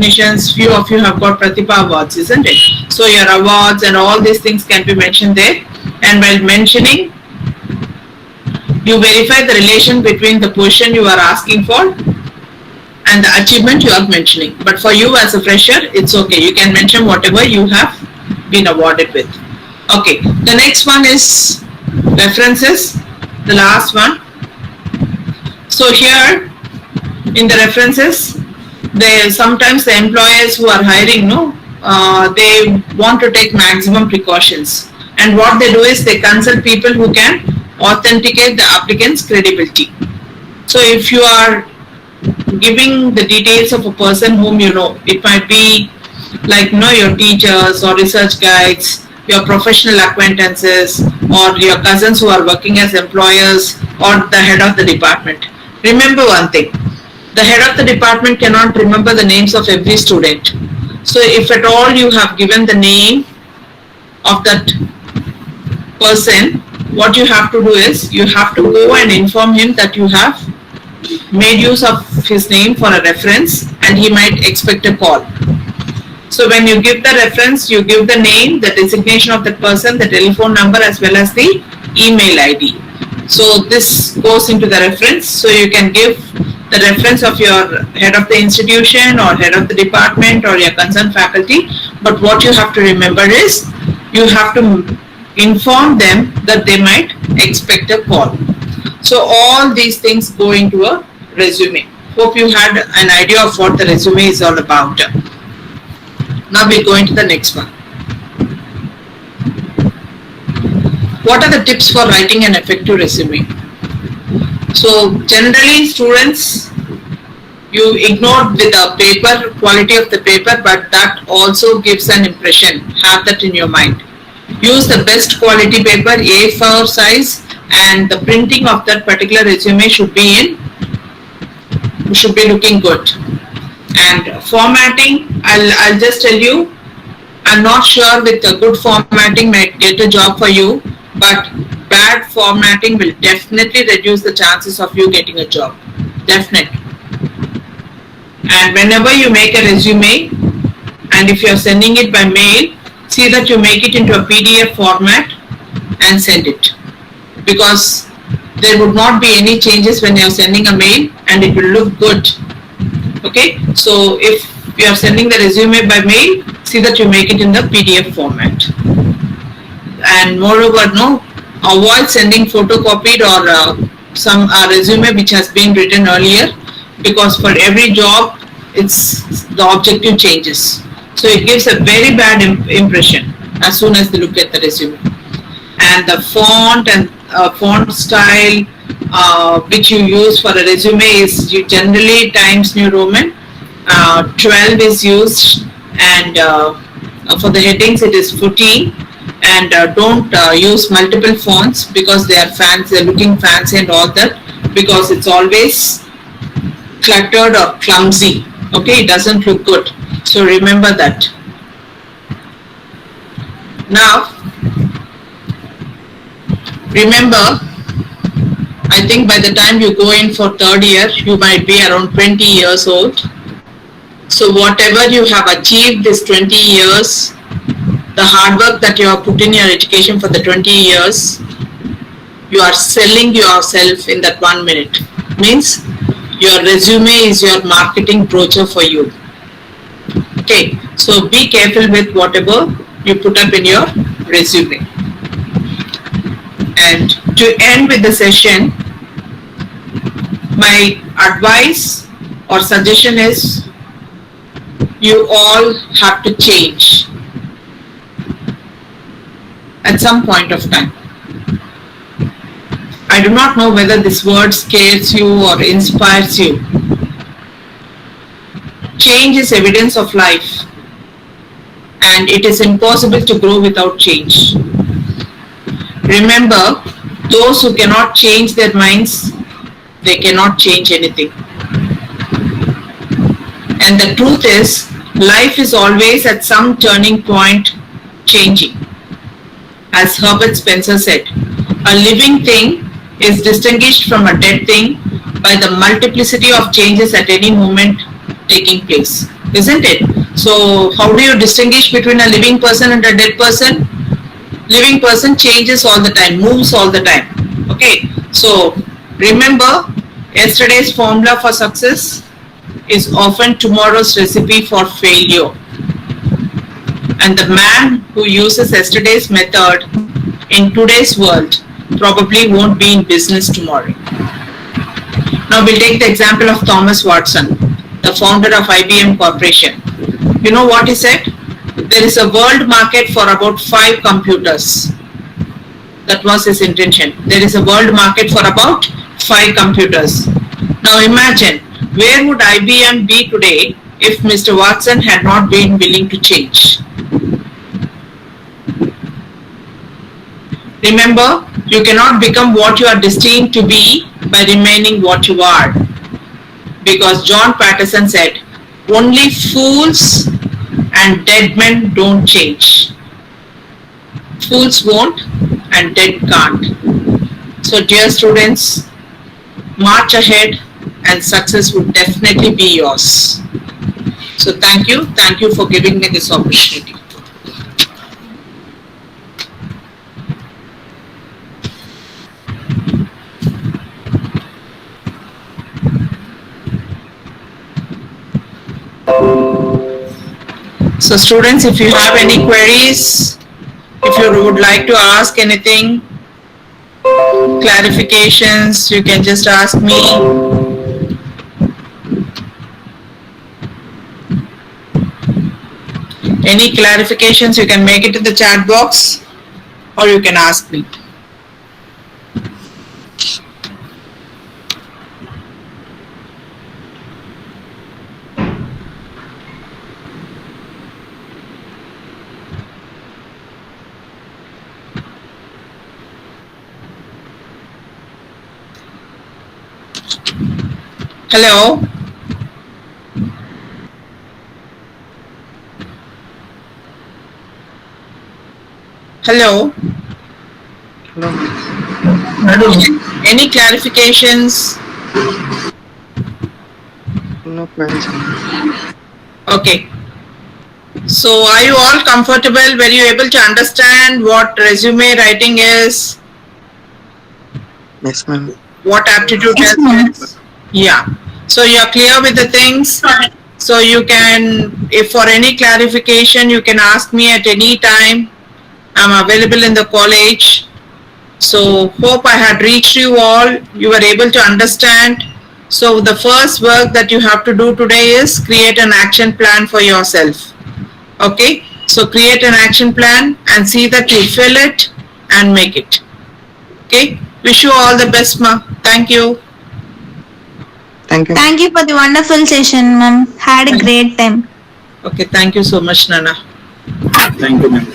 recognitions. Few of you have got Pratibha awards, isn't it? So your awards and all these things can be mentioned there. And while mentioning, you verify the relation between the position you are asking for and the achievement you are mentioning. But for you as a fresher, it's okay. You can mention whatever you have been awarded with. Okay, the next one is references, the last one. So here in the references, sometimes the employers who are hiring, they want to take maximum precautions. And what they do is they consult people who can authenticate the applicant's credibility. So if you are giving the details of a person whom you know, it might be like your teachers or research guides, your professional acquaintances, or your cousins who are working as employers, or the head of the department. Remember one thing, the head of the department cannot remember the names of every student. So if at all you have given the name of that person, what you have to do is you have to go and inform him that you have made use of his name for a reference, and he might expect a call. So when you give the reference, you give the name, the designation of that person, the telephone number, as well as the email ID. So this goes into the reference. So you can give the reference of your head of the institution or head of the department or your concerned faculty. But what you have to remember is you have to inform them that they might expect a call. So all these things go into a resume. Hope you had an idea of what the resume is all about. Now we go into the next one. What are the tips for writing an effective resume? So generally students, you ignore the paper, quality of the paper, but that also gives an impression. Have that in your mind. Use the best quality paper, A4 size, and the printing of that particular resume should be looking good. And formatting, I'll just tell you, I'm not sure with a good formatting might get a job for you, but bad formatting will definitely reduce the chances of you getting a job. Definitely. And whenever you make a resume, and if you're sending it by mail, see that you make it into a PDF format and send it. Because there would not be any changes when you're sending a mail, and it will look good. Okay, so if you are sending the resume by mail, see that you make it in the PDF format. And moreover, avoid sending photocopied or some resume which has been written earlier, because for every job, the objective changes. So it gives a very bad impression as soon as they look at the resume. And the font and font style which you use for a resume is generally Times New Roman. 12 is used, and for the headings it is 14. And don't use multiple fonts because they are fancy, they're looking fancy and all that, because it's always cluttered or clumsy. Okay, it doesn't look good. So remember that. Now, remember, I think by the time you go in for third year, you might be around 20 years old. So whatever you have achieved this 20 years, the hard work that you have put in your education for the 20 years, you are selling yourself in that 1 minute. Means your resume is your marketing brochure for you. Okay, so be careful with whatever you put up in your resume. And to end with the session, my advice or suggestion is you all have to change at some point of time. I do not know whether this word scares you or inspires you. Change is evidence of life, and it is impossible to grow without change. Remember, those who cannot change their minds, they cannot change anything. And the truth is, life is always at some turning point changing. As Herbert Spencer said, a living thing is distinguished from a dead thing by the multiplicity of changes at any moment taking place. isn't it? So how do you distinguish between a living person and a dead person? Living person changes all the time, moves all the time. Okay, so remember, yesterday's formula for success is often tomorrow's recipe for failure. And the man who uses yesterday's method in today's world probably won't be in business tomorrow. Now we'll take the example of Thomas Watson, the founder of IBM Corporation. You know what he said? There is a world market for about 5 computers. That was his intention. There is a world market for about 5 computers. Now imagine, where would IBM be today if Mr. Watson had not been willing to change? Remember, you cannot become what you are destined to be by remaining what you are. Because John Patterson said, only fools and dead men don't change. Fools won't and dead can't. So dear students, march ahead and success would definitely be yours. So thank you for giving me this opportunity. So students, if you have any queries, if you would like to ask anything, clarifications, you can just ask me. Any clarifications, you can make it in the chat box or you can ask me. Hello? Hello? Hello. Any clarifications? No queries. Okay. So are you all comfortable? Were you able to understand what resume writing is? Yes, ma'am. What aptitude test is? Yeah. So you are clear with the things? So you can, if for any clarification, you can ask me at any time. I'm available in the college. So hope I had reached you all. You were able to understand. So the first work that you have to do today is create an action plan for yourself. Okay. So create an action plan and see that you fill it and make it. Okay. Wish you all the best, ma. Thank you. Thank you. Thank you for the wonderful session, ma'am. Had a great time. Okay. Thank you so much, Nana. Thank you, ma'am.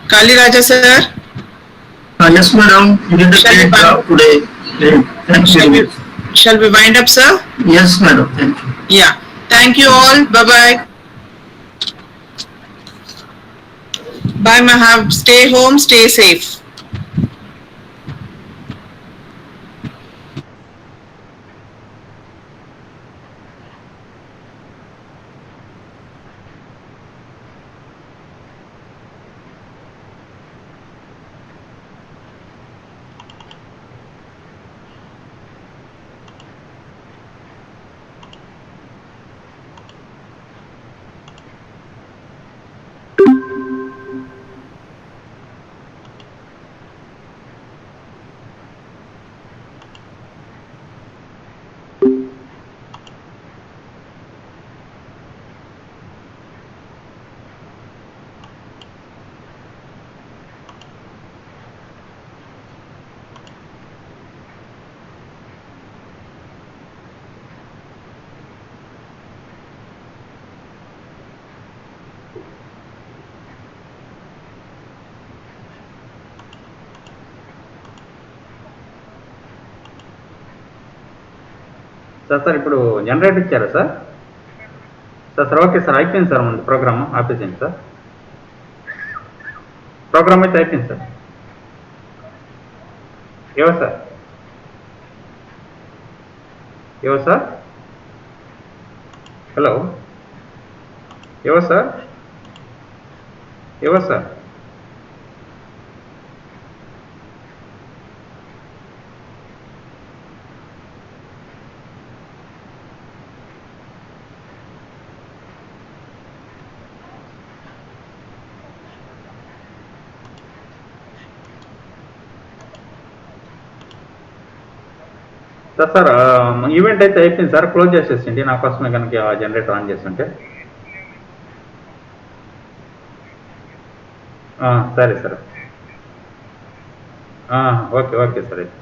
Kali Raja sir. Yes, madam. You did a great job today. Thank you. Shall we wind up, sir? Yes, madam. Thank you. Yeah. Thank you all. Bye-bye. Bye, Mahab. Stay home. Stay safe. Sir ఇప్పుడు generator ఇచ్చారా sir? Sir okay sir, అయిపోయింది sir ముందు programme ఆపేసింది sir. Programme అయితే అయిపోయింది sir. ఎవరు sir? Hello ఎవరు sir? ఎవరు సార్? సార్ ఈవెంట్ అయితే అయిపోయింది సార్, క్లోజ్ చేసేసింది. నా కోసమే కనుక జనరేటర్ ఆన్ చేస్తుంటే. సరే సార్. ఓకే ఓకే సార్ అయితే.